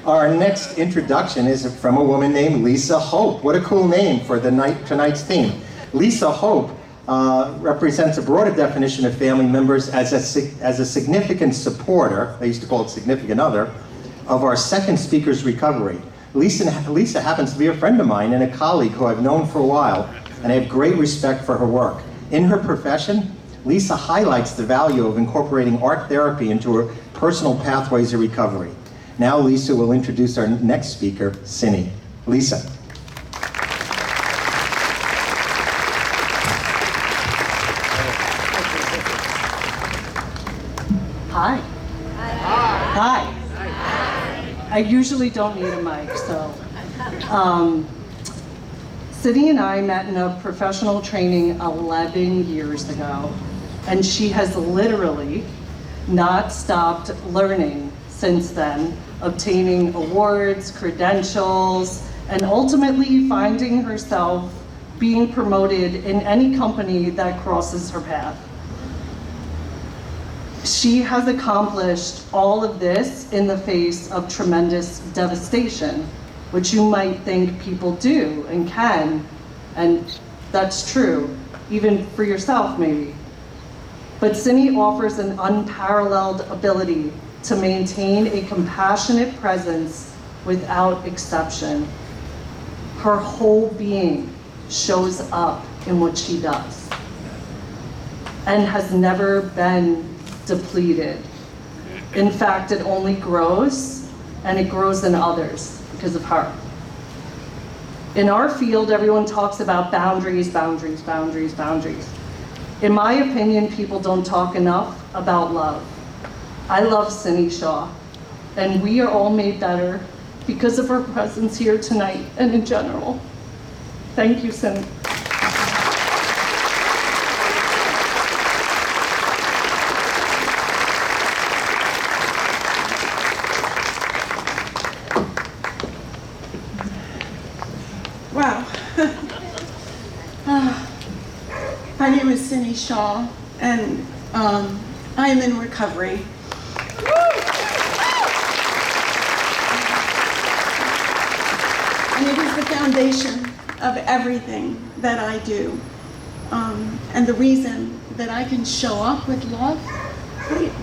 Our next introduction is from a woman named Lisa Hope. What a cool name for tonight's theme. Lisa Hope represents a broader definition of family members as a significant supporter, I used to call it significant other, of our second speaker's recovery. Lisa happens to be a friend of mine and a colleague who I've known for a while, and I have great respect for her work. In her profession, Lisa highlights the value of incorporating art therapy into her personal pathways of recovery. Now Lisa will introduce our next speaker, Cini. Lisa. Hi. Hi. I usually don't need a mic, so. Cini and I met in a professional training 11 years ago, and she has literally not stopped learning since then, obtaining awards, credentials, and ultimately finding herself being promoted in any company that crosses her path. She has accomplished all of this in the face of tremendous devastation, which you might think people do and can, and that's true, even for yourself maybe. But Cini offers an unparalleled ability to maintain a compassionate presence without exception. Her whole being shows up in what she does and has never been depleted. In fact, it only grows, and it grows in others because of her. In our field, everyone talks about boundaries, boundaries, boundaries, boundaries. In my opinion, people don't talk enough about love. I love Cini Shaw, and we are all made better because of her presence here tonight and in general. Thank you, Cini. Wow. My name is Cini Shaw, and I am in recovery. And it is the foundation of everything that I do. And the reason that I can show up with love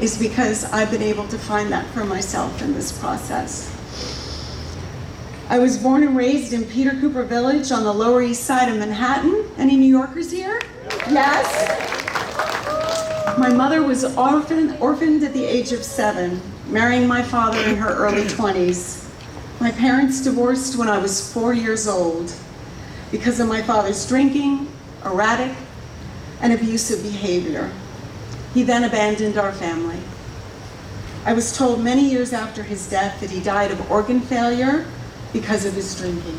is because I've been able to find that for myself in this process. I was born and raised in Peter Cooper Village on the Lower East Side of Manhattan. Any New Yorkers here? Yes? My mother was orphaned at the age of 7, marrying my father in her early 20s. My parents divorced when I was 4 years old because of my father's drinking, erratic, and abusive behavior. He then abandoned our family. I was told many years after his death that he died of organ failure because of his drinking.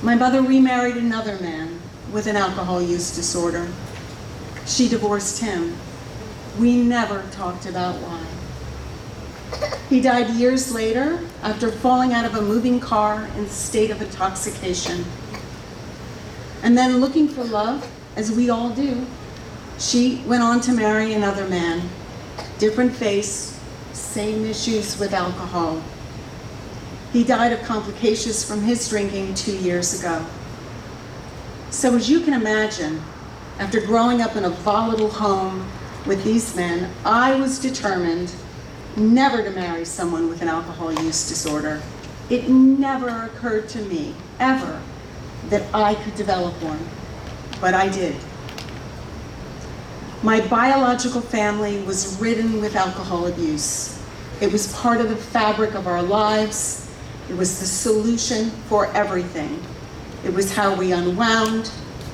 My mother remarried another man with an alcohol use disorder. She divorced him. We never talked about why. He died years later after falling out of a moving car in a state of intoxication. And then, looking for love, as we all do, she went on to marry another man. Different face, same issues with alcohol. He died of complications from his drinking 2 years ago. So as you can imagine, after growing up in a volatile home with these men, I was determined never to marry someone with an alcohol use disorder. It never occurred to me, ever, that I could develop one, but I did. My biological family was ridden with alcohol abuse. It was part of the fabric of our lives. It was the solution for everything. It was how we unwound,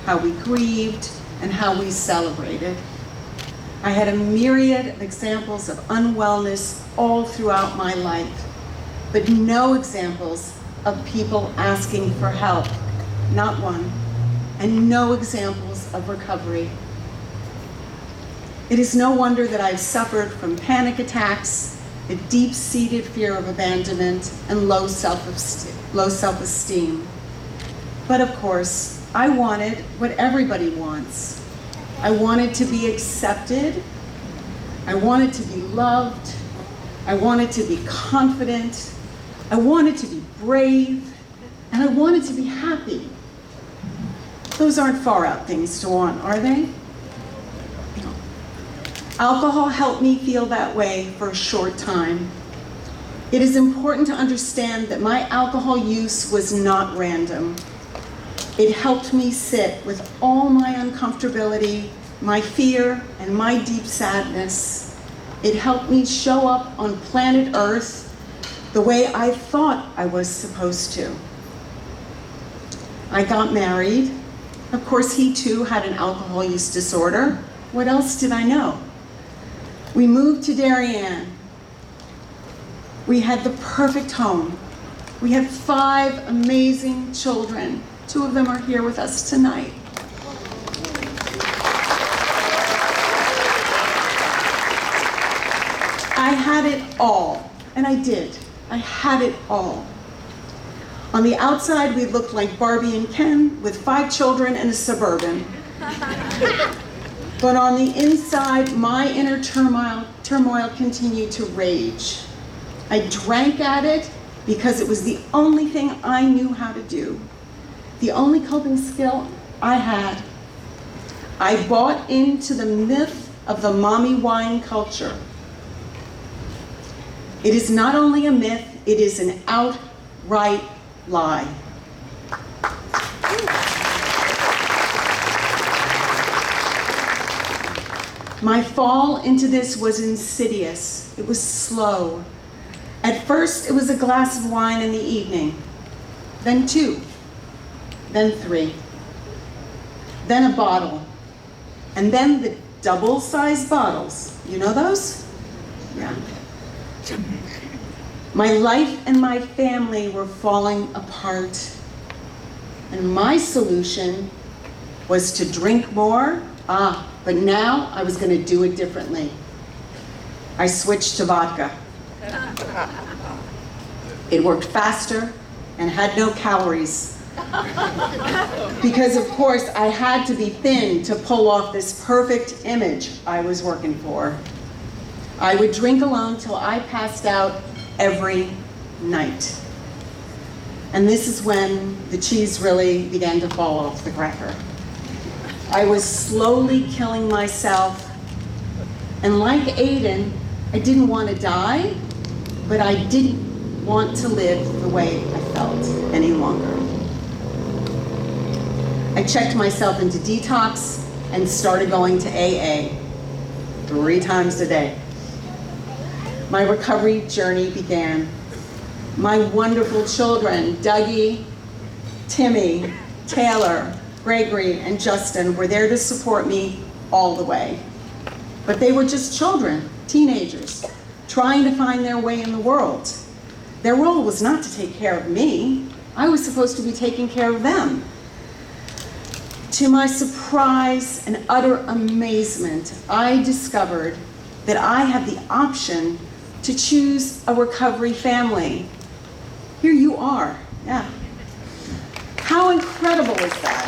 how we grieved, and how we celebrated. I had a myriad of examples of unwellness all throughout my life, but no examples of people asking for help, not one, and no examples of recovery. It is no wonder that I've suffered from panic attacks, a deep-seated fear of abandonment, and low self-esteem. But of course, I wanted what everybody wants. I wanted to be accepted. I wanted to be loved. I wanted to be confident. I wanted to be brave, and I wanted to be happy. Those aren't far out things to want, are they? No. Alcohol helped me feel that way for a short time. It is important to understand that my alcohol use was not random. It helped me sit with all my uncomfortability, my fear, and my deep sadness. It helped me show up on planet Earth the way I thought I was supposed to. I got married. Of course, he too had an alcohol use disorder. What else did I know? We moved to Darien. We had the perfect home. We had 5 amazing children. 2 of them are here with us tonight. I had it all, and I did. I had it all. On the outside, we looked like Barbie and Ken with 5 children and a Suburban. But on the inside, my inner turmoil continued to rage. I drank at it because it was the only thing I knew how to do, the only coping skill I had. I bought into the myth of the mommy wine culture. It is not only a myth, it is an outright lie. My fall into this was insidious. It was slow. At first, it was a glass of wine in the evening, then 2, then 3, then a bottle, and then the double-sized bottles. You know those? Yeah. My life and my family were falling apart. And my solution was to drink more. But now I was going to do it differently. I switched to vodka. It worked faster and had no calories. Because of course I had to be thin to pull off this perfect image I was working for. I would drink alone till I passed out every night. And this is when the cheese really began to fall off the cracker. I was slowly killing myself. And like Aiden, I didn't want to die, but I didn't want to live the way I felt any longer. I checked myself into detox and started going to AA 3 times a day. My recovery journey began. My wonderful children, Dougie, Timmy, Taylor, Gregory, and Justin were there to support me all the way. But they were just children, teenagers, trying to find their way in the world. Their role was not to take care of me. I was supposed to be taking care of them. To my surprise and utter amazement, I discovered that I had the option to choose a recovery family. Here you are, yeah. How incredible is that?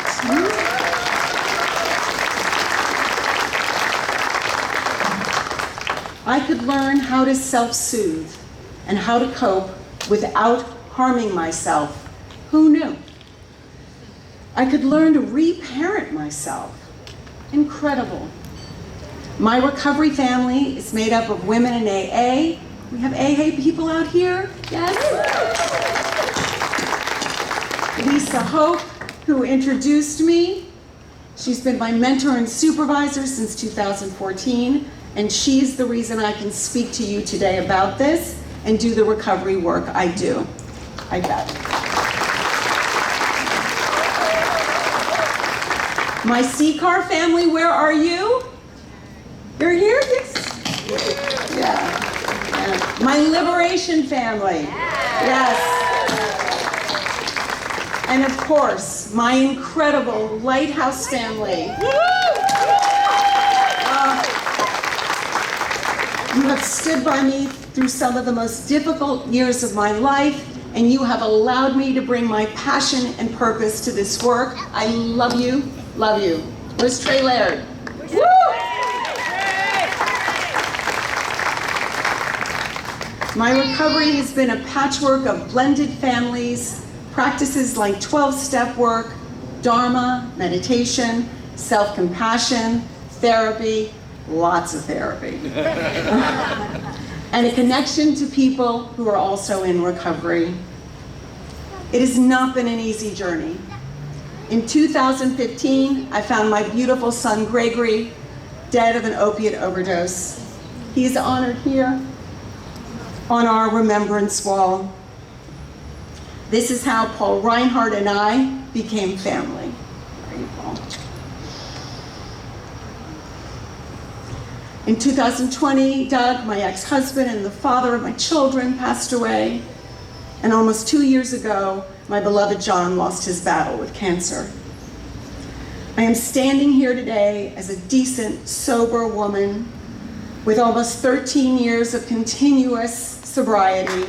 I could learn how to self-soothe and how to cope without harming myself. Who knew? I could learn to reparent myself. Incredible. My recovery family is made up of women in AA. We have AA people out here, yes? Lisa Hope, who introduced me. She's been my mentor and supervisor since 2014, and she's the reason I can speak to you today about this and do the recovery work I do. I bet. My C-Car family, where are you? You're here? Yes. Yeah. My Liberation family. Yes. And of course, my incredible Lighthouse family. You have stood by me through some of the most difficult years of my life, and you have allowed me to bring my passion and purpose to this work. I love you, love you. Where's Trey Laird? Woo! My recovery has been a patchwork of blended families, practices like 12-step work, Dharma, meditation, self-compassion, therapy, lots of therapy, and a connection to people who are also in recovery. It has not been an easy journey. In 2015, I found my beautiful son, Gregory, dead of an opiate overdose. He's honored here on our remembrance wall. This is how Paul Reinhardt and I became family. There you go. In 2020, Doug, my ex-husband and the father of my children, passed away. And almost 2 years ago, my beloved John lost his battle with cancer. I am standing here today as a decent, sober woman with almost 13 years of continuous sobriety.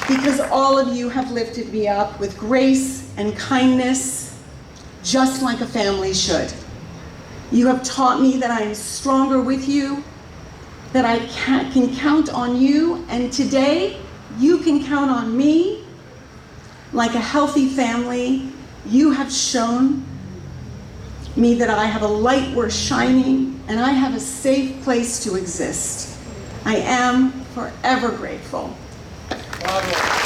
Because all of you have lifted me up with grace and kindness, just like a family should. You have taught me that I am stronger with you, that I can count on you, and today you can count on me. Like a healthy family, you have shown me that I have a light worth shining, and I have a safe place to exist. I am forever grateful. Bravo.